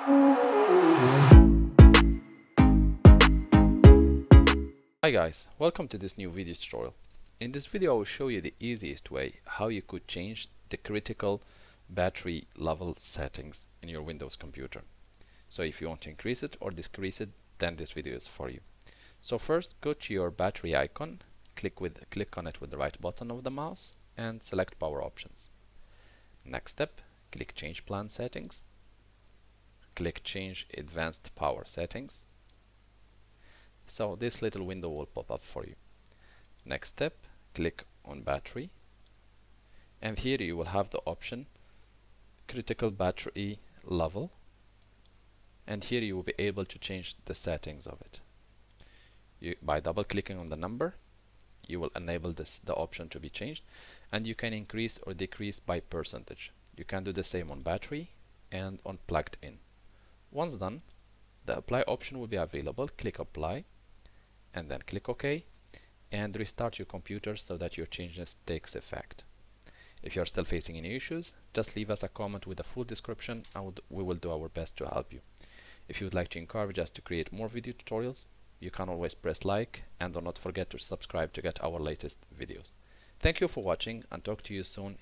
Hi guys, welcome to this new video tutorial. In this video I will show you the easiest way how you could change the critical battery level settings in your Windows computer. So if you want to increase it or decrease it, then this video is for you. So first go to your battery icon, click on it with the right button of the mouse and select power options. Next step, click change plan settings, click change advanced power settings. So this little window will pop up for you. Next step, click on battery, and here you will have the option critical battery level, and here you will be able to change the settings of it. By double clicking on the number, you will enable the option to be changed, and you can increase or decrease by percentage. You can do the same on battery and on plugged in. Once done, the apply option will be available. Click apply and then click OK and restart your computer so that your changes takes effect. If you are still facing any issues, just leave us a comment with a full description and we will do our best to help you. If you would like to encourage us to create more video tutorials, you can always press like and do not forget to subscribe to get our latest videos. Thank you for watching and talk to you soon